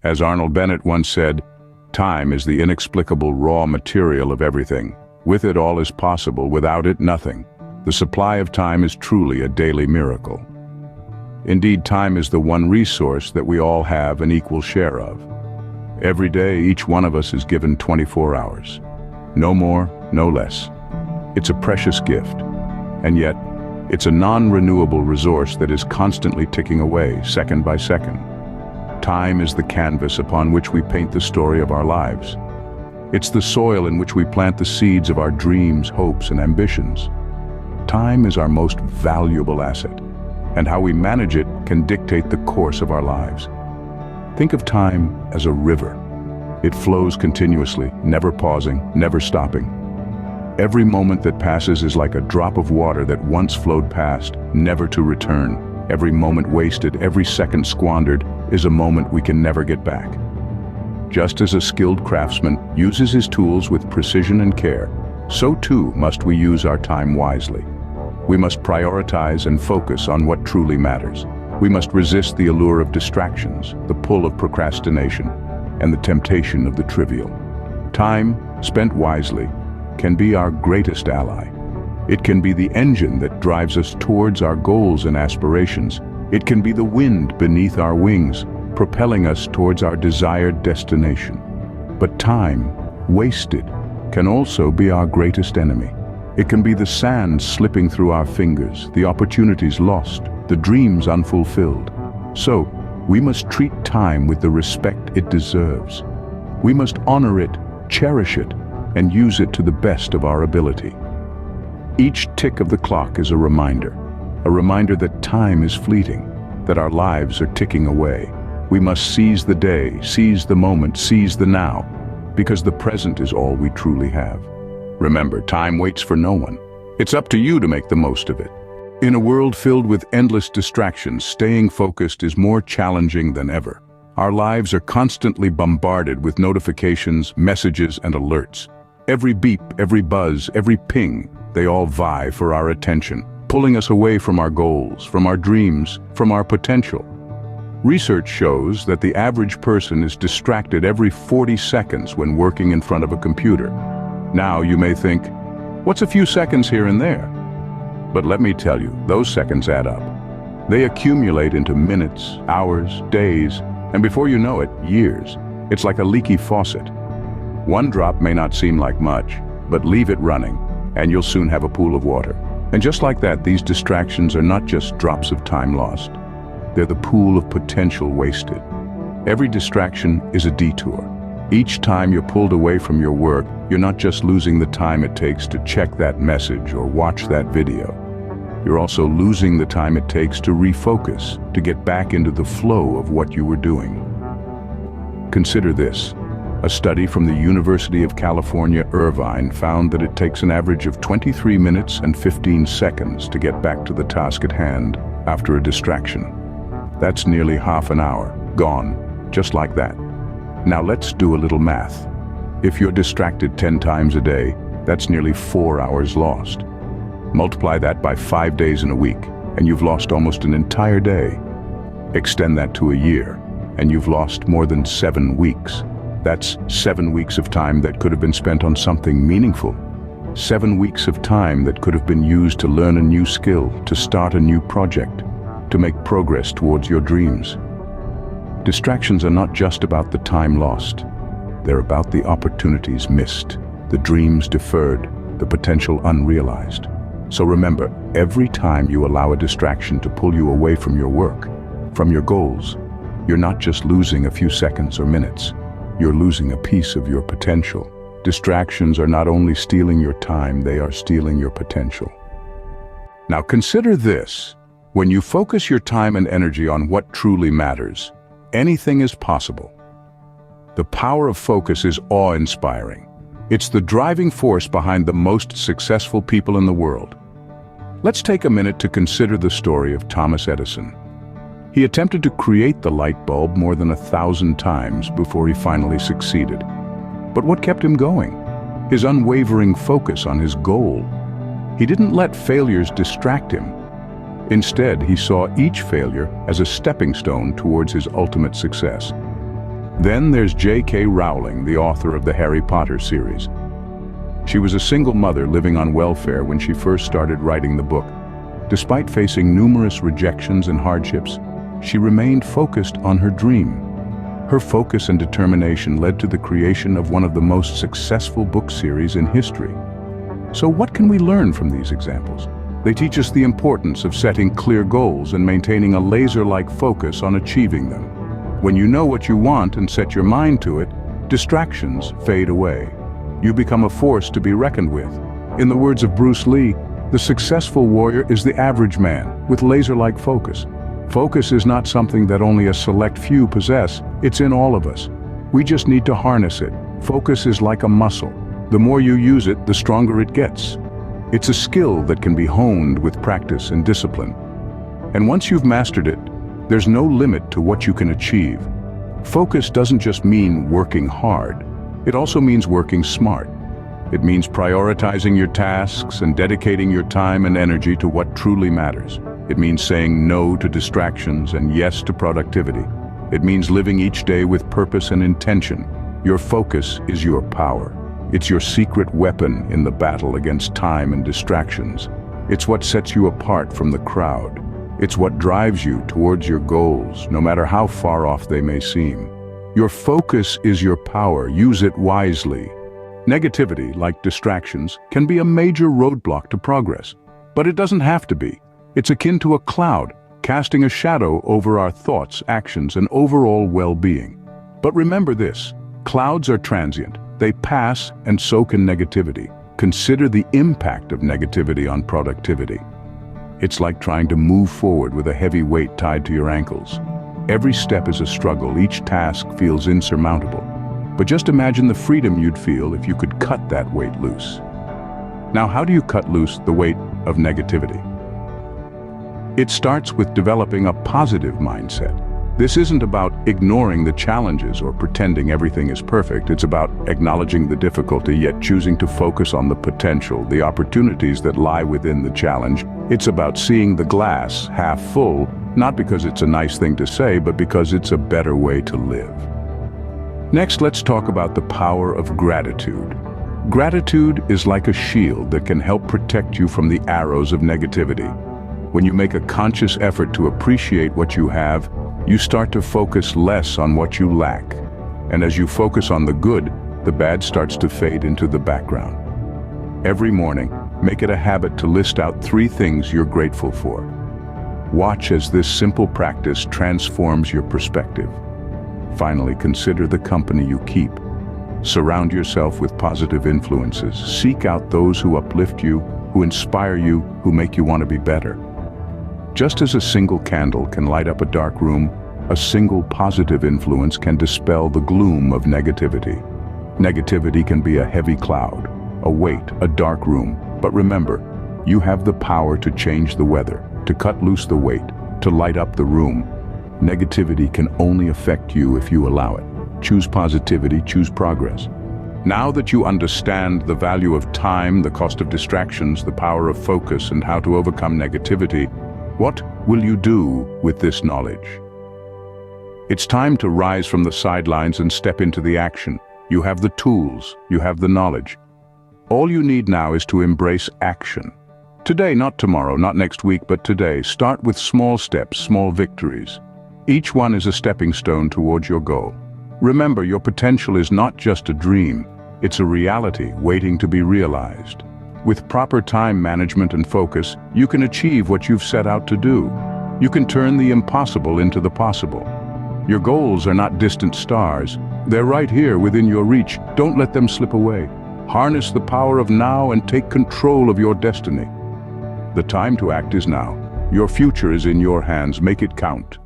As Arnold Bennett once said, time is the inexplicable raw material of everything. With it all is possible, without it nothing. The supply of time is truly a daily miracle. Indeed, time is the one resource that we all have an equal share of. Every day, each one of us is given 24 hours. No more, no less. It's a precious gift. And yet, it's a non-renewable resource that is constantly ticking away, second by second. Time is the canvas upon which we paint the story of our lives. It's the soil in which we plant the seeds of our dreams, hopes, and ambitions. Time is our most valuable asset, and how we manage it can dictate the course of our lives. Think of time as a river. It flows continuously, never pausing, never stopping. Every moment that passes is like a drop of water that once flowed past, never to return. Every moment wasted, every second squandered, is a moment we can never get back. Just as a skilled craftsman uses his tools with precision and care, so too must we use our time wisely. We must prioritize and focus on what truly matters. We must resist the allure of distractions, the pull of procrastination, and the temptation of the trivial. Time, spent wisely, can be our greatest ally. It can be the engine that drives us towards our goals and aspirations. It can be the wind beneath our wings, propelling us towards our desired destination. But time, wasted, can also be our greatest enemy. It can be the sand slipping through our fingers, the opportunities lost, the dreams unfulfilled. So, we must treat time with the respect it deserves. We must honor it, cherish it, and use it to the best of our ability. Each tick of the clock is a reminder that time is fleeting, that our lives are ticking away. We must seize the day, seize the moment, seize the now, because the present is all we truly have. Remember, time waits for no one. It's up to you to make the most of it. In a world filled with endless distractions, staying focused is more challenging than ever. Our lives are constantly bombarded with notifications, messages, and alerts. Every beep, every buzz, every ping, they all vie for our attention, pulling us away from our goals, from our dreams, from our potential. Research shows that the average person is distracted every 40 seconds when working in front of a computer. Now you may think, what's a few seconds here and there? But let me tell you, those seconds add up. They accumulate into minutes, hours, days, and before you know it, years. It's like a leaky faucet. One drop may not seem like much, but leave it running, and you'll soon have a pool of water. And just like that, these distractions are not just drops of time lost. They're the pool of potential wasted. Every distraction is a detour. Each time you're pulled away from your work, you're not just losing the time it takes to check that message or watch that video. You're also losing the time it takes to refocus, to get back into the flow of what you were doing. Consider this. A study from the University of California, Irvine found that it takes an average of 23 minutes and 15 seconds to get back to the task at hand after a distraction. That's nearly half an hour, gone, just like that. Now let's do a little math. If you're distracted 10 times a day, that's nearly 4 hours lost. Multiply that by 5 days in a week, and you've lost almost an entire day. Extend that to a year, and you've lost more than 7 weeks. That's 7 weeks of time that could have been spent on something meaningful. 7 weeks of time that could have been used to learn a new skill, to start a new project, to make progress towards your dreams. Distractions are not just about the time lost. They're about the opportunities missed, the dreams deferred, the potential unrealized. So remember, every time you allow a distraction to pull you away from your work, from your goals, you're not just losing a few seconds or minutes. You're losing a piece of your potential. Distractions are not only stealing your time, they are stealing your potential. Now consider this. When you focus your time and energy on what truly matters, anything is possible. The power of focus is awe-inspiring. It's the driving force behind the most successful people in the world. Let's take a minute to consider the story of Thomas Edison. He attempted to create the light bulb more than 1,000 times before he finally succeeded. But what kept him going? His unwavering focus on his goal. He didn't let failures distract him. Instead, he saw each failure as a stepping stone towards his ultimate success. Then there's J.K. Rowling, the author of the Harry Potter series. She was a single mother living on welfare when she first started writing the book. Despite facing numerous rejections and hardships, she remained focused on her dream. Her focus and determination led to the creation of one of the most successful book series in history. So what can we learn from these examples? They teach us the importance of setting clear goals and maintaining a laser-like focus on achieving them. When you know what you want and set your mind to it, distractions fade away. You become a force to be reckoned with. In the words of Bruce Lee, the successful warrior is the average man with laser-like focus. Focus is not something that only a select few possess, it's in all of us. We just need to harness it. Focus is like a muscle. The more you use it, the stronger it gets. It's a skill that can be honed with practice and discipline. And once you've mastered it, there's no limit to what you can achieve. Focus doesn't just mean working hard. It also means working smart. It means prioritizing your tasks and dedicating your time and energy to what truly matters. It means saying no to distractions and yes to productivity. It means living each day with purpose and intention. Your focus is your power. It's your secret weapon in the battle against time and distractions. It's what sets you apart from the crowd. It's what drives you towards your goals, no matter how far off they may seem. Your focus is your power. Use it wisely. Negativity, like distractions, can be a major roadblock to progress. But it doesn't have to be. It's akin to a cloud, casting a shadow over our thoughts, actions, and overall well-being. But remember this, clouds are transient. They pass, and so can negativity. Consider the impact of negativity on productivity. It's like trying to move forward with a heavy weight tied to your ankles. Every step is a struggle, each task feels insurmountable. But just imagine the freedom you'd feel if you could cut that weight loose. Now, how do you cut loose the weight of negativity? It starts with developing a positive mindset. This isn't about ignoring the challenges or pretending everything is perfect. It's about acknowledging the difficulty, yet choosing to focus on the potential, the opportunities that lie within the challenge. It's about seeing the glass half full, not because it's a nice thing to say, but because it's a better way to live. Next, let's talk about the power of gratitude. Gratitude is like a shield that can help protect you from the arrows of negativity. When you make a conscious effort to appreciate what you have, you start to focus less on what you lack. And as you focus on the good, the bad starts to fade into the background. Every morning, make it a habit to list out 3 things you're grateful for. Watch as this simple practice transforms your perspective. Finally, consider the company you keep. Surround yourself with positive influences. Seek out those who uplift you, who inspire you, who make you want to be better. Just as a single candle can light up a dark room, a single positive influence can dispel the gloom of negativity. Negativity can be a heavy cloud, a weight, a dark room. But remember, you have the power to change the weather, to cut loose the weight, to light up the room. Negativity can only affect you if you allow it. Choose positivity, choose progress. Now that you understand the value of time, the cost of distractions, the power of focus, and how to overcome negativity, what will you do with this knowledge? It's time to rise from the sidelines and step into the action. You have the tools, you have the knowledge. All you need now is to embrace action. Today, not tomorrow, not next week, but today. Start with small steps, small victories. Each one is a stepping stone towards your goal. Remember, your potential is not just a dream, it's a reality waiting to be realized. With proper time management and focus, you can achieve what you've set out to do. You can turn the impossible into the possible. Your goals are not distant stars. They're right here within your reach. Don't let them slip away. Harness the power of now and take control of your destiny. The time to act is now. Your future is in your hands. Make it count.